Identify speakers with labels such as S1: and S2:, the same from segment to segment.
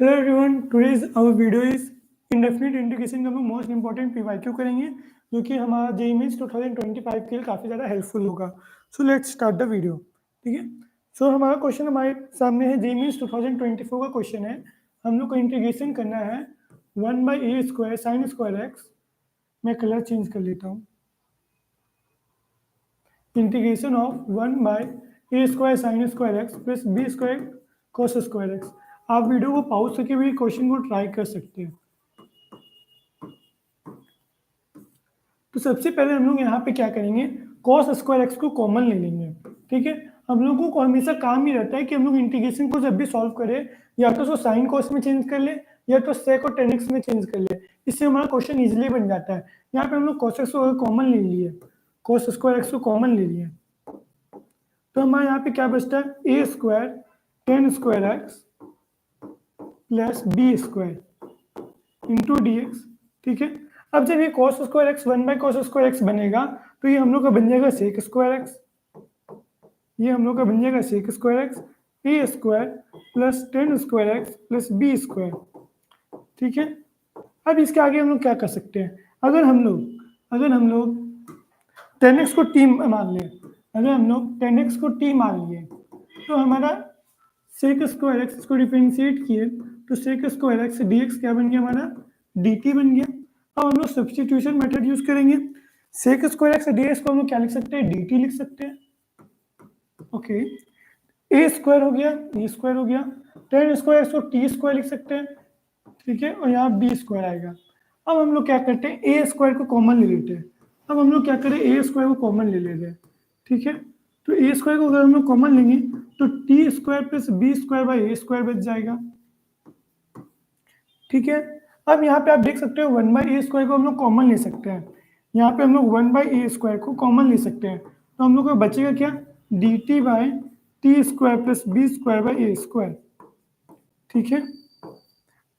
S1: Hello everyone, today's our video is indefinite integration का हम most important PYQ करेंगे जो कि हमारा जेईई मेंस 2025 के लिए काफ़ी ज़्यादा हेल्पफुल होगा। So let's start the video. ठीक है। सो हमारा क्वेश्चन हमारे सामने है, जेईई मेंस 2024 का क्वेश्चन है। हम लोग को इंटीग्रेशन करना है 1/a² sin स्क्वायर एक्स। मैं कलर चेंज कर लेता हूँ। Integration of 1/a² sin square x plus b² cos square x. आप वीडियो को पॉज करके भी क्वेश्चन को ट्राई कर सकते हैं। तो सबसे पहले हम लोग यहाँ पे क्या करेंगे, cos स्क्वायर एक्स को कॉमन ले लेंगे। ठीक है। हम लोगों को हमेशा काम ही रहता है कि हम लोग इंटीग्रेशन को जब भी सॉल्व करें, या तो उसको साइन कॉस में चेंज कर ले या तो सेक और टेन एक्स में चेंज कर ले। इससे हमारा क्वेश्चन इजिली बन जाता है। यहाँ पे हम लोग cos एक्स को कॉमन ले लिए, cos स्क्वायर एक्स को कॉमन ले लिए, तो हमारे यहाँ पे क्या बचता है, a² tan square x plus b² into D x. ठीक है। अब जब ये cos square x 1/cos square x बनेगा तो ये हम लोग का बन जाएगा सेक स्क्वायर एक्स। ये हम लोग का बन जाएगा sec square x a² plus tan square x plus b²। ठीक है। अब इसके आगे हम लोग क्या कर सकते हैं, अगर हम लोग tan x को t मान लें, अगर हम लोग tan x को t मान लिए तो हमारा सेक स्क्वायर एक्स को डिफरेंशिएट किए तो सेक स्क्वायर एक्स dx क्या बन गया, हमारा dt बन गया। अब हम लोग सब्सटीट्यूशन मेथड यूज करेंगे। सेक स्क्वायर एक्स dx को हम लोग क्या लिख सकते हैं, dt लिख सकते हैं। ओके, a² हो गया, a² हो गया, tan स्क्वायर एक्स को t² लिख सकते हैं। ठीक है, और यहाँ b² आएगा। अब हम लोग क्या करते हैं, a² को कॉमन ले लेते हैं। अब हम लोग क्या करें, a² को कॉमन ले लेते हैं। ठीक है, तो a² को अगर हम लोग कॉमन लेंगे तो t² प्लस b² बच जाएगा। ठीक है। अब यहाँ पे आप देख सकते हो 1/a² को हम लोग कॉमन ले सकते हैं। यहाँ पे हम लोग 1/a² को कॉमन ले सकते हैं, तो हम लोग को बचेगा क्या, dt/t² प्लस b²/a²। ठीक है।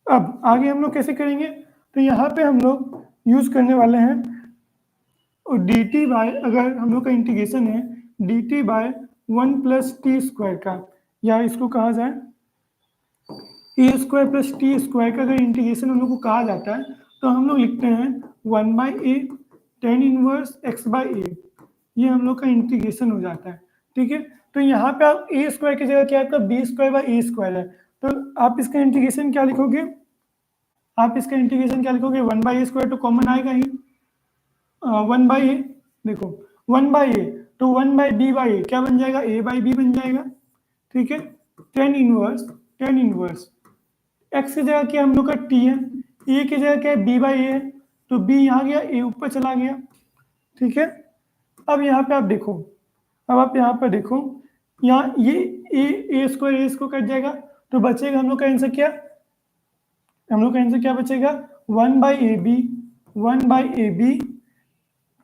S1: अब आगे हम लोग कैसे करेंगे, तो यहाँ पे हम लोग यूज करने वाले हैं और अगर हम लोग का इंटीग्रेशन है dt/1 प्लस t² का, या इसको कहा जाए a² प्लस t² का अगर इंटीग्रेशन हम लोग को कहा जाता है तो हम लोग लिखते हैं 1/a tan इनवर्स x/a। ये हम लोग का इंटीग्रेशन हो जाता है। ठीक है, तो यहाँ पे आप a² की जगह क्या है, आपका b²/a² है, तो आप इसका इंटीग्रेशन क्या लिखोगे, 1/a² तो कॉमन आएगा ही, 1/a, देखो 1/a तो 1/b/a क्या बन जाएगा, a/b बन जाएगा। ठीक है, tan इनवर्स x की जगह क्या हम लोग का t है, a की जगह क्या है, b/a है, तो b यहाँ गया, a ऊपर चला गया। ठीक है। अब यहाँ पे आप देखो, अब आप यहाँ पर देखो, यहाँ ये a² कट जाएगा तो बचेगा हम लोग का आंसर क्या, बचेगा 1/ab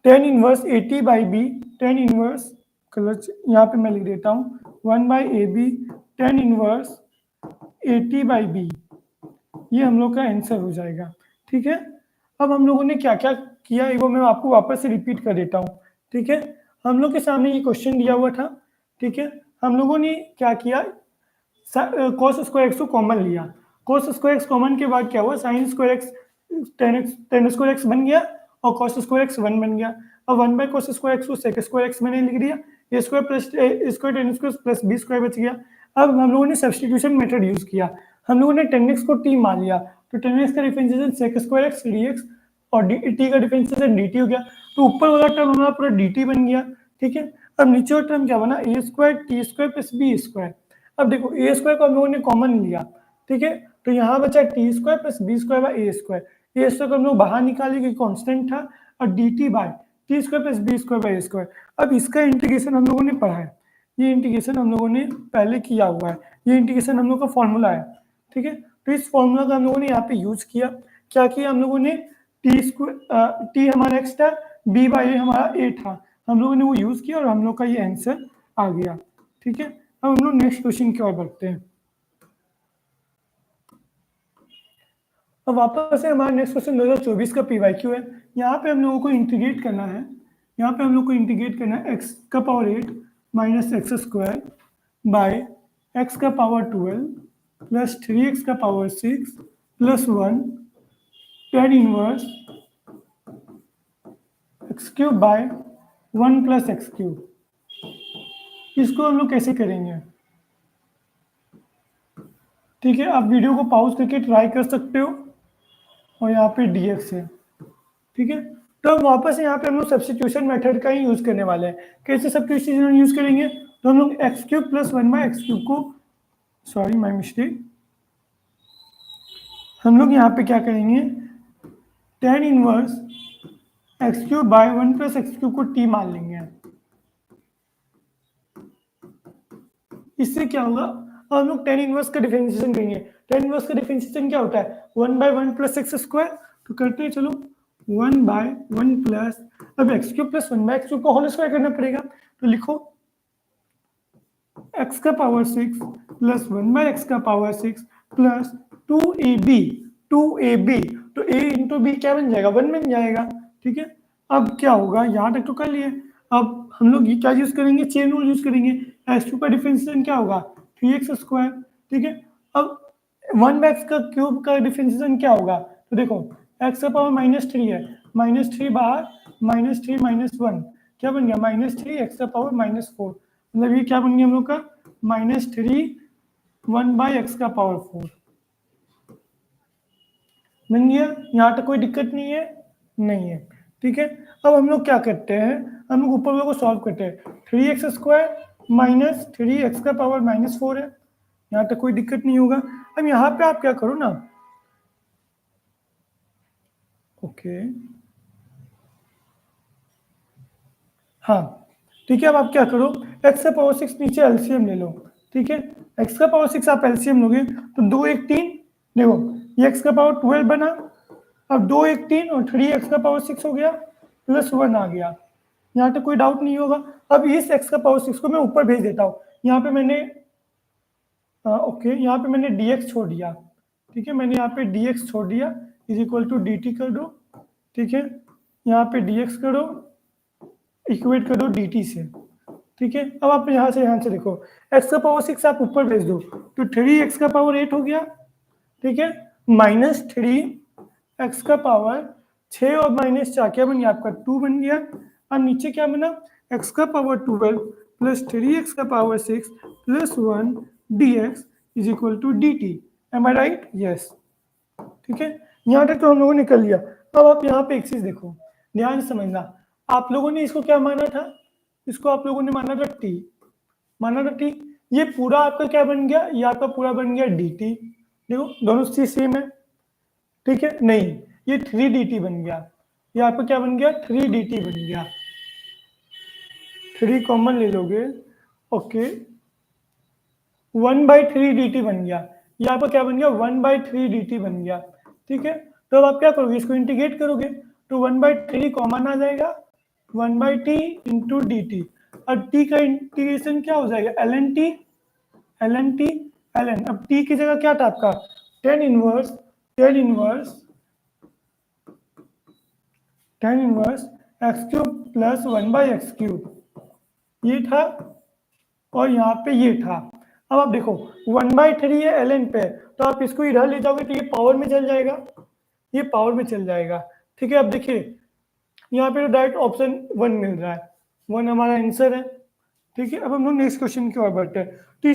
S1: tan inverse at/b, tan inverse colour यहाँ पे मैं लिख देता हूँ 1/ab tan इनवर्स at/b, ये हम लोग का आंसर हो जाएगा। ठीक है। अब हम लोगों ने क्या क्या किया वो मैं आपको वापस से रिपीट कर देता हूँ। ठीक है, हम लोग के सामने ये क्वेश्चन दिया हुआ था। ठीक है, हम लोगों ने क्या किया, cos स्क्वायर एक्स को कॉमन लिया। cos स्क्वायर एक्स कॉमन के बाद क्या हुआ, sin square x tan square x बन गया और cos स्क्वायर एक्स 1 बन गया। अब 1/cos स्क्वायर एक्स को sec स्क्वायर एक्स मैंने लिख दिया, a² plus a² tan square plus b² बच गया। अब हम लोगों ने सब्सटीट्यूशन मेथड यूज किया, हम लोगों ने tan x को t मान लिया, तो tan x का differentiation sec square x dx और t का डिफरेंशिएशन dt हो गया, तो ऊपर वाला टर्म हमारा पूरा dt बन गया। ठीक है, अब नीचे वाला टर्म क्या बना, a² t² प्लस b²। अब देखो a² को हम लोगों ने कॉमन लिया। ठीक है, तो यहाँ बचा t² प्लस b²/a²। a² को हम लोग बाहर निकाले क्योंकि कांस्टेंट था, और dt/t² प्लस b²/a²। अब इसका इंटीग्रेशन हम लोगों ने पढ़ा है, ये इंटीग्रेशन हम लोगों ने पहले किया हुआ है, ये इंटीग्रेशन हम लोग का फॉर्मूला है। ठीक है, तो इस फॉर्मूला का हम लोगों ने यहाँ पे यूज किया। क्या किया हम लोगों ने, t हमारा x था, b/a हमारा a था, हम लोगों ने वो यूज किया और हम लोग का ये आंसर आ गया। ठीक है, अब हम लोग नेक्स्ट क्वेश्चन की ओर बढ़ते हैं। अब वापस से हमारा नेक्स्ट क्वेश्चन 2024 का पीवाईक्यू है। यहाँ पे हम लोगों को इंटीग्रेट करना है, यहाँ पे हम लोग को इंटीग्रेट करना है x⁻8 - x² bye x⁻12 plus 3x का power 6 plus 1 tan inverse x cube by 1 plus x cube. इसको हम लोग कैसे करेंगे? ठीक है, आप वीडियो को पॉज करके ट्राई कर सकते हो और यहाँ पे dx है। ठीक है, तो अब वापस यहाँ पे हम लोग सब्स्टिट्यूशन मेथड का ही यूज करने वाले हैं। कैसे सब्स्टिट्यूशन यूज करेंगे? तो हम लोग x cube plus 1 by x cube को, सॉरी माय मिस्टेक, हम लोग यहाँ पे क्या करेंगे, tan inverse x cube by 1 plus x cube को t मान लेंगे। इससे क्या होगा, हम लोग tan इनवर्स का डिफरेंशिएशन करेंगे। tan इनवर्स का डिफरेंशिएशन क्या होता है, 1 बाय 1 प्लस एक्स स्क्वायर। तो करते हैं, चलो 1 बाय 1 प्लस, अब x cube plus 1 by x cube को होल स्क्वायर करना पड़ेगा। तो लिखो एक्स का पावर 6 प्लस 1 बाय एक्स का पावर 6 प्लस 2ab। तो a इंटू बी क्या बन जाएगा, 1 बन जाएगा। ठीक है, अब क्या होगा, यहाँ तक तो कर लिए। अब हम लोग ये क्या यूज करेंगे, चेन रूल यूज करेंगे। एक्स क्यूब का डिफरेंशिएशन क्या होगा, 3x स्क्वायर। ठीक है, अब 1 बाय एक्स का क्यूब का डिफरेंशिएशन क्या होगा, तो देखो एक्स का पावर -3 है, -3 बाहर, -3 -1 क्या बन गया, -3 एक्स का पावर -4। मतलब ये क्या बन गया हम लोग का, -3 1 बाय एक्स का पावर 4 बन गया। यहाँ तक कोई दिक्कत नहीं है, नहीं है। ठीक है, अब हम लोग क्या करते हैं, हम लोग ऊपर वाले को सॉल्व करते हैं। 3x स्क्वायर माइनस 3x का पावर -4 है, यहाँ तक कोई दिक्कत नहीं होगा। अब यहाँ पे आप क्या करो ना, ओके हाँ ठीक है, अब आप क्या करो, x का पावर 6 नीचे एलसीएम ले लो। ठीक है, x का पावर 6 आप एलसीएम लोगे तो 2 1 3, देखो ये x का पावर 12 बना, अब 2 1 3 और 3x का पावर 6 हो गया, प्लस 1 आ गया। यहाँ तक कोई डाउट नहीं होगा। अब इस x का पावर 6 को मैं ऊपर भेज देता हूँ। यहाँ पे मैंने ओके, यहाँ पे मैंने dx छोड़ दिया। ठीक है, मैंने यहाँ पे dx छोड़ दिया, इज इक्वल टू dt कर दो। ठीक है, यहाँ पे dx करो, इक्वेट कर दो dt से। ठीक है, अब आप यहाँ से देखो, x का पावर 6 आप ऊपर भेज दो तो 3x का पावर 8 हो गया। ठीक है, -3 x का पावर 6 और -4 क्या बन गया आपका, 2 बन गया। अब नीचे क्या बना, x का पावर 12 प्लस 3x का power 6 plus 1 dx is equal to dt। Am I right, yes. ठीक है, यहाँ तक तो हम लोगों ने कर लिया। अब आप यहाँ पे एक चीज देखो, ध्यान से समझना। आप लोगों ने इसको क्या माना था, इसको आप लोगों ने माना था t, माना था t। ये पूरा आपका क्या बन गया, ये आपका पूरा बन गया dt। देखो दोनों चीज सेम है। ठीक है, नहीं ये 3dt बन गया, ये आपका क्या बन गया, 3dt बन गया। 3 कॉमन ले लोगे, ओके 1/3 dt बन गया। ये आपका क्या बन गया, 1/3 dt बन गया। ठीक है, तो अब आप क्या करोगे, इसको इंटीग्रेट करोगे तो 1/3 कॉमन आ जाएगा, 1/t इंटू डी टी। अब t का इंटीग्रेशन क्या हो जाएगा, ln t, ln t, ln। अब t की जगह क्या था आपका, tan inverse x cube plus 1/x cube, ये था और यहाँ पे ये था। अब आप देखो 1/3 है ln पे, तो आप इसको इधर ले जाओगे तो ये पावर में चल जाएगा, ये पावर में चल जाएगा। ठीक है, अब देखिए यहाँ पे तो डायरेक्ट ऑप्शन 1 मिल रहा है, 1 हमारा आंसर है। ठीक है, अब हम लोग नेक्स्ट क्वेश्चन की ओर बढ़ते हैं। तो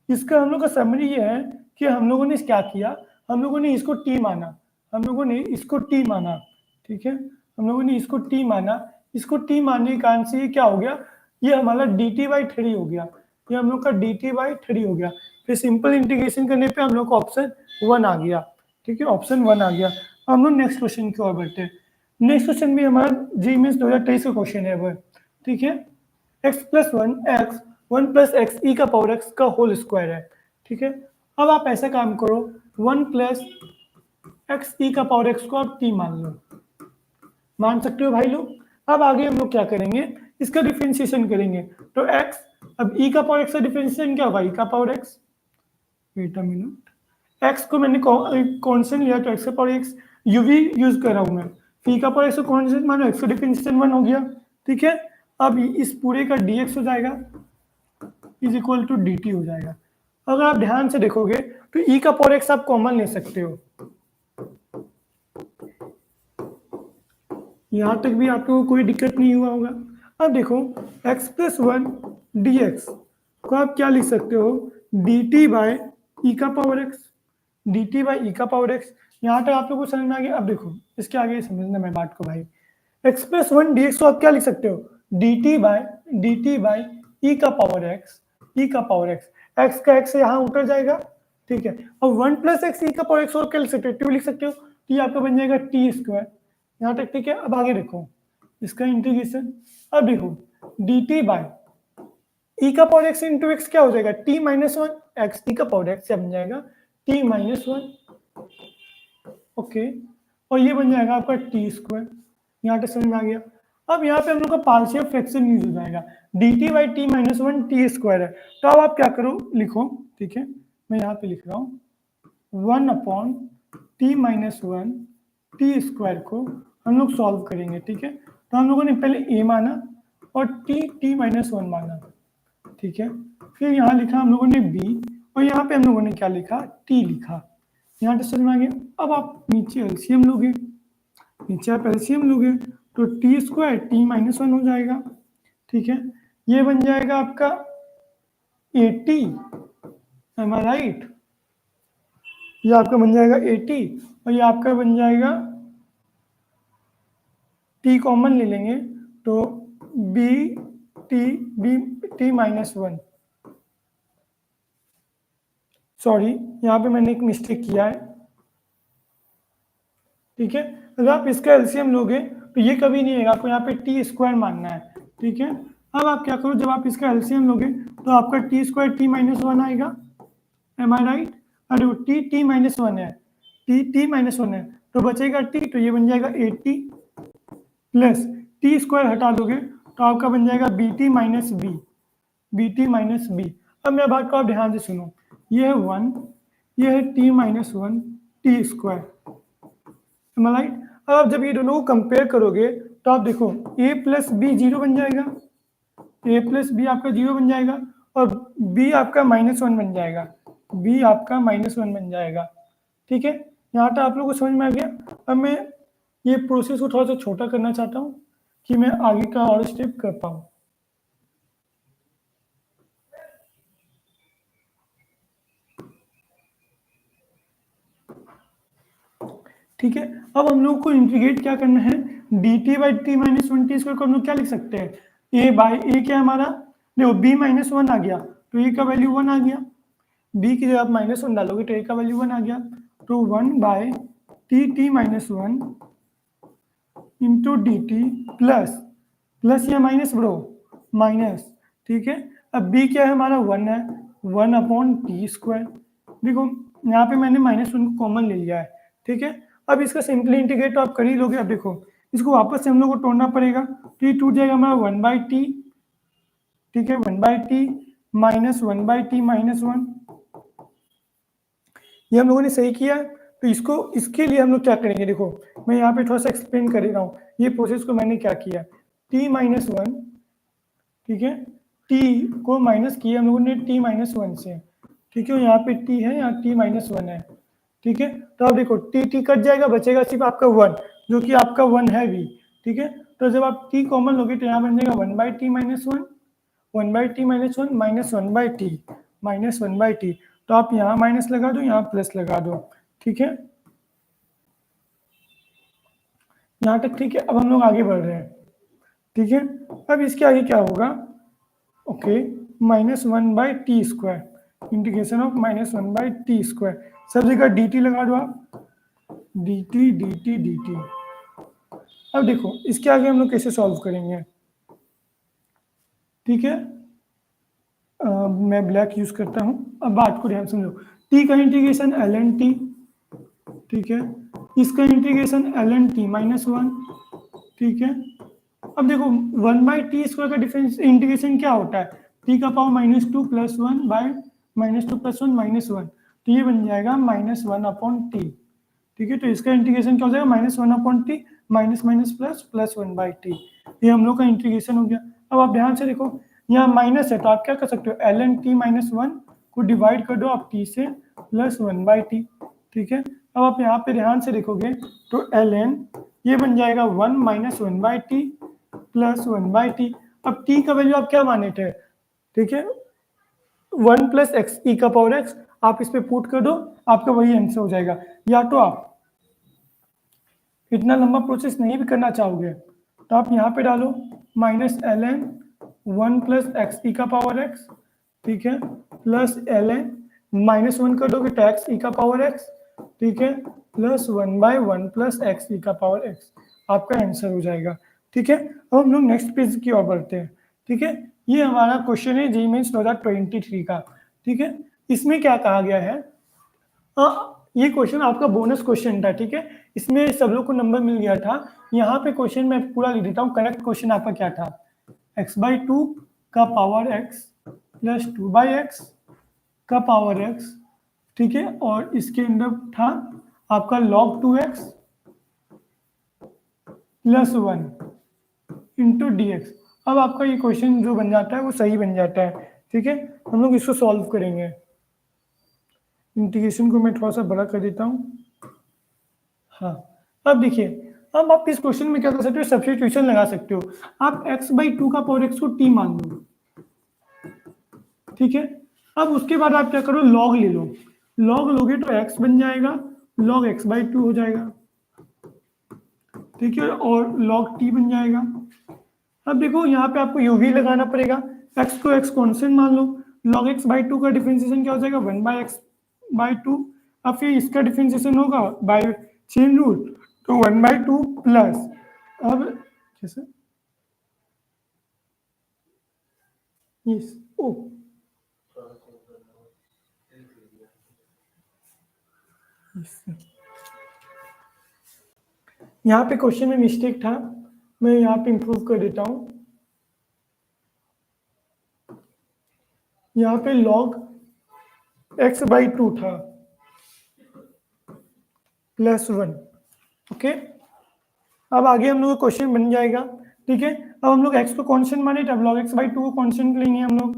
S1: इसका हम लोग का समरी ये है कि हम लोगों ने क्या किया, हम लोगों ने इसको t माना, हम लोगों ने इसको t माना। ठीक है, हम लोगों ने इसको t माना, इसको t मानने के कारण से ये क्या हो गया, ये हमारा dt/3 हो गया, ये हम लोग का dt/3 हो गया। फिर सिंपल इंटीग्रेशन करने पे हम लोग को ऑप्शन 1 आ गया। ठीक है, ऑप्शन 1 आ गया। हम लोग नेक्स्ट क्वेश्चन की ओर बढ़ते हैं। नेक्स्ट क्वेश्चन भी हमारा जी मीन्स 2023 का क्वेश्चन है वो। ठीक है, x प्लस 1 प्लस एक्स ई का पावर x का होल स्क्वायर है। ठीक है, अब आप ऐसा काम करो, 1 प्लस एक्स ई का पावर x को आप t मान लो, मान सकते हो भाई लोग। अब आगे हम लोग क्या करेंगे, इसका डिफरेंशिएशन करेंगे। तो x, अब e का पावर x का डिफरेंशिएशन क्या होगा, e का power x, wait a minute, x को मैंने कांस्टेंट लिया तो x का पावर x uv यूज कर रहा हूं मैं, e का पावर x को कांस्टेंट मानो, x का डिफरेंशिएशन 1 हो गया। ठीक है, अब इस पूरे का dx हो जाएगा इज इक्वल टू dt हो जाएगा। अगर आप ध्यान से देखोगे तो ई का पावर एक्स आप कॉमन ले सकते हो, यहाँ तक भी आपको कोई दिक्कत नहीं हुआ होगा। अब देखो x plus one D x को आप क्या लिख सकते हो, डी टी बाई ई का power X, D T by E का पावर एक्स। यहाँ तक आप लोग को समझ में आ गया। अब देखो इसके आगे समझना मैं बात को भाई, x plus one D x को आप क्या लिख सकते हो, डी टी बाई ई का पावर एक्स, ई का पावर एक्स, एक्स का एक्स यहाँ उतर जाएगा, ठीक है। और वन प्लस एक्स ई का पावर एक्स और क्या लिख सकते हो, टू लिख सकते हो, तो ये आपका बन जाएगा टी स्क्वायर, यहाँ तक ठीक है। अब आगे देखो इसका इंटीग्रेशन, अब देखो डी टी बाई ई का पावर एक्स इंटू एक्स क्या हो जाएगा, टी माइनस वन एक्स ई का पावर एक्स बन जाएगा टी माइनस वन, ओके। और ये बन जाएगा आपका टी स्क्वायर, यहाँ तक समझ में आ गया। अब यहाँ पे हम लोग का पार्शियल फ्रैक्शन यूज हो जाएगा, D T by T minus one T square है, तो अब आप क्या करो लिखो, ठीक है, मैं यहाँ पे लिख रहा हूँ one upon T minus one T square को हम लोग सॉल्व करेंगे, ठीक है। तो हम लोगों ने पहले ए माना और टी माइनस वन माना, ठीक है। फिर यहाँ लिखा हम लोगों ने बी और यहाँ पे हम लोगों ने क्या लिखा, टी लिखा, यहाँ तक समझ में आ गया। अब आप नीचे एलसीएम लोगे, नीचे आप एलसीएम लोगे तो T square T minus one हो जाएगा, ठीक है। ये बन जाएगा आपका 80, एम आई राइट, ये आपका बन जाएगा 80 और ये आपका बन जाएगा टी कॉमन ले लेंगे तो B T minus one, sorry यहाँ पे मैंने एक मिस्टेक किया है, ठीक है। अगर आप इसका एलसीएम लोगे तो ये कभी नहीं आएगा, आपको यहाँ पे टी स्क्वायर मानना है, ठीक है। अब आप क्या करो, जब आप इसका एलसीएम लोगे तो आपका T square T minus one आएगा, एम आई राइट। अरे टी माइनस वन है, टी माइनस वन है तो बचेगा टी, तो ये बन जाएगा 80 प्लस टी स्क्वायर हटा दोगे तो आपका बन जाएगा बी टी माइनस बी। अब मेरा बात को आप ध्यान से सुनो, ये है वन, ये है T minus one T square, right. अब जब ये दोनों को कंपेयर करोगे तो आप देखो a प्लस बी जीरो बन जाएगा, a प्लस बी आपका जीरो बन जाएगा और b आपका माइनस वन बन जाएगा, b आपका माइनस वन बन जाएगा, ठीक है। यहाँ तक आप लोगों को समझ में आ गया। अब मैं ये प्रोसेस को थोड़ा सा छोटा करना चाहता हूँ कि मैं आगे का और स्टेप कर पाऊँ, ठीक है। अब हम लोग को इंटीग्रेट क्या करना है, D T by T minus one T square को हम लोग क्या लिख सकते हैं, ए बाई ए क्या हमारा, देखो बी माइनस वन आ गया तो ए का वैल्यू वन आ गया, बी की जगह आप माइनस वन डालोगे तो ए का वैल्यू वन आ गया, तो one by T minus one into D T plus या माइनस ब्रो, माइनस, ठीक है। अब बी क्या है हमारा वन है, वन अपॉन टी स्क्वायर, देखो यहाँ पे मैंने माइनस वन को कॉमन ले लिया है, ठीक है। अब इसका सिंपली इंटीग्रेट तो आप कर ही लोगे। अब देखो इसको वापस से हम लोग को तोड़ना पड़ेगा, तो ये टूट जाएगा हमारा वन बाई टी, ठीक है, one by T minus one by T minus one, ये हम लोगों ने सही किया। तो इसको इसके लिए हम लोग क्या करेंगे, देखो मैं यहाँ पे थोड़ा सा एक्सप्लेन कर रहा हूँ ये प्रोसेस को मैंने क्या किया, टी माइनस वन, ठीक है, टी को माइनस किया हम लोगों ने टी माइनस वन से, ठीक है। यहाँ पे टी है, यहाँ टी माइनस वन है, ठीक है। तो अब देखो टी कट जाएगा, बचेगा सिर्फ आपका वन, जो कि आपका वन है भी, ठीक है। तो जब आप टी कॉमन लोगे तो यहाँ बन जाएगा one by T minus one by T minus one minus one by T minus one by T, तो आप यहाँ माइनस लगा दो, यहाँ प्लस लगा दो, ठीक है, यहाँ तक ठीक है। अब हम लोग आगे बढ़ रहे हैं, ठीक है। अब इसके आगे क्या होगा, okay, minus one by T square, integration of minus one by T square, सब जगह डी टी लगा दो आप, डी टी। अब देखो इसके आगे हम लोग कैसे सॉल्व करेंगे, ठीक है। मैं ब्लैक यूज करता हूं। अब बात को ध्यान समझो, टी का इंटीग्रेशन एल एन टी, ठीक है, इसका integration L N T minus one, ठीक है। अब देखो वन बाई टी स्क्वायर का डिफरेंस इंटीग्रेशन क्या होता है, टी का power minus two plus one by minus two plus one minus one, तो ये बन जाएगा माइनस वन अपॉन टी, ठीक है। तो इसका इंटीग्रेशन क्या हो जाएगा, minus one upon T minus minus plus plus one by T, ये हम लोग का इंटीग्रेशन हो गया। अब आप ध्यान से देखो यहाँ माइनस है तो आप क्या कर सकते हो, L N T minus one को डिवाइड कर दो आप t से प्लस 1/t, ठीक है। अब आप यहाँ पे ध्यान से देखोगे तो ln ये बन जाएगा 1 माइनस 1/t प्लस 1/t। अब t का वैल्यू आप क्या माने थे, ठीक है, 1 प्लस एक्स ई का पावर एक्स, आप इस पे पुट कर दो, आपका वही आंसर हो जाएगा। या तो आप इतना लंबा प्रोसेस नहीं भी करना चाहोगे तो आप यहाँ पे डालो माइनस ln 1 प्लस एक्स ई का पावर एक्स, ठीक है, प्लस ln -1 कर दोगे तो एक्स ई का पावर एक्स, ठीक है, प्लस 1/1 प्लस एक्स ई का पावर एक्स, आपका आंसर हो जाएगा, ठीक है। अब हम लोग नेक्स्ट पेज की ओर बढ़ते हैं, ठीक है। ये हमारा क्वेश्चन है जी मीन्स 2023 का, ठीक है। इसमें क्या कहा गया है, ये क्वेश्चन आपका बोनस क्वेश्चन था, ठीक है, इसमें सब लोग को नंबर मिल गया था। यहाँ पे क्वेश्चन मैं पूरा लिख देता हूँ। करेक्ट क्वेश्चन आपका क्या था, x/2 का पावर x प्लस 2/x का पावर x, ठीक है, और इसके अंदर था आपका log 2x plus 1 into dx। अब आपका ये क्वेश्चन जो बन जाता है वो सही बन जाता है, ठीक है। हम लोग इसको सॉल्व करेंगे। इंटीग्रेशन को मैं थोड़ा सा बड़ा कर देता हूँ। हाँ, अब देखिए, अब आप इस क्वेश्चन में क्या कर सकते हो, सब्स्टिट्यूशन लगा सकते हो। आप x/2 का पावर x को t मान लो, ठीक है। अब उसके बाद आप क्या करो, log ले लो, log लोगे तो x बन जाएगा, log x/2 हो जाएगा, ठीक है, और log t बन जाएगा। अब देखो यहाँ पे आपको u भी लगाना पड़ेगा, x को x कांस्टेंट मान लो, log x/2 का डिफरेंशिएशन क्या हो जाएगा 1/x/2। अब फिर इसका डिफरेंशिएशन होगा बाय चेन रूल, तो 1/2 प्लस, अब कैसे यस ओ यहाँ पे क्वेश्चन में मिस्टेक था, मैं यहाँ पे इंप्रूव कर देता हूँ। यहाँ पे log x/2 था प्लस 1, ओके। अब आगे हम लोग का क्वेश्चन बन जाएगा, ठीक है। अब हम लोग x को कांस्टेंट माने, तब log x/2 को कांस्टेंट लेंगे हम लोग।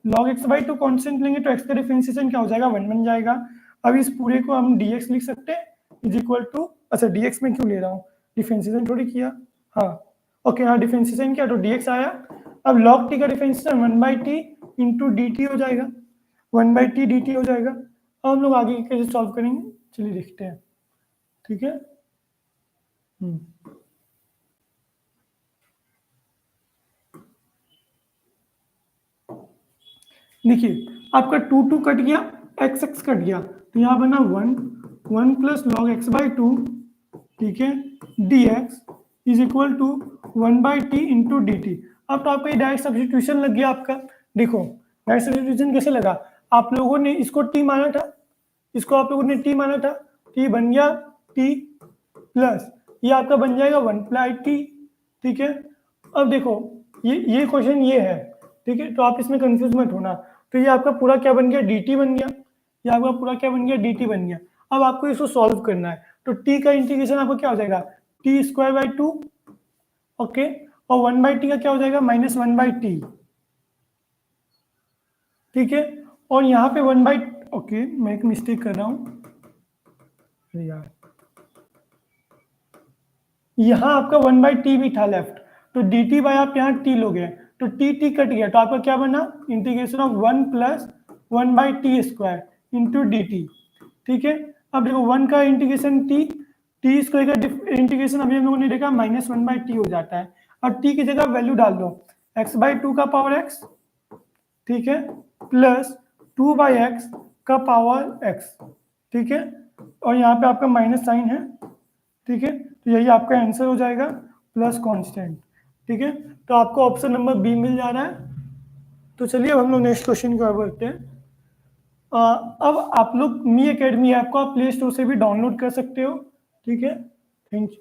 S1: log x/2 कांस्टेंट लेंगे तो x का डिफरेंशिएशन क्या हो जाएगा 1 बन जाएगा। अब इस पूरे को हम dx लिख सकते हैं इज इक्वल टू, अच्छा dx में क्यों ले रहा हूँ, डिफरेंशिएशन थोड़ी किया, हाँ ओके, हाँ डिफरेंशिएशन किया तो dx आया। अब log t का डिफरेंशिएशन 1/t इंटू dt हो जाएगा, 1/t dt हो जाएगा। अब हम लोग आगे कैसे सॉल्व करेंगे, चलिए देखते हैं, ठीक है। देखिए आपका 2 कट गया, x कट गया, तो यहाँ बना 1 प्लस लॉग x/2, ठीक है, dx is equal to 1/t into dt। अब तो आपका ये डायरेक्ट सब्स्टिट्यूशन लग गया आपका। देखो डायरेक्ट सब्स्टिट्यूशन कैसे लगा, आप लोगों ने इसको t माना था, इसको आप लोगों ने t माना था, t बन गया t प्लस ये आपका बन जाएगा 1/t, ठीक है। अब देखो ये क्वेश्चन ये है, ठीक है, तो आप इसमें कंफ्यूज मत होना। तो ये आपका पूरा क्या बन गया, dt बन गया, ये आपका पूरा क्या बन गया, dt बन गया। अब आपको इसको सॉल्व करना है, तो t का इंटीग्रेशन आपका क्या हो जाएगा, t²/2, ओके, और 1/t का क्या हो जाएगा -1/t, ठीक है। और यहाँ पे 1/, ओके मैं एक मिस्टेक कर रहा हूँ यार, यहाँ आपका 1/t भी था लेफ्ट, तो dt बाय आप यहाँ t लोगे तो t कट गया, तो आपका क्या बना integration of 1 plus 1/t² into dt, ठीक है। अब देखो 1 का इंटीग्रेशन t² का इंटीग्रेशन अभी हम लोगों ने देखा -1/t हो जाता है। अब t की जगह वैल्यू डाल दो, x/2 का पावर x, ठीक है, प्लस 2/x का पावर x, ठीक है, और यहाँ पे आपका माइनस साइन है, ठीक है, तो यही आपका आंसर हो जाएगा प्लस कांस्टेंट, ठीक है। तो आपको ऑप्शन नंबर बी मिल जा रहा है। तो चलिए अब हम लोग नेक्स्ट क्वेश्चन की ओर बढ़ते हैं। अब आप लोग मी एकेडमी ऐप को आप प्ले स्टोर से भी डाउनलोड कर सकते हो, ठीक है, थैंक यू।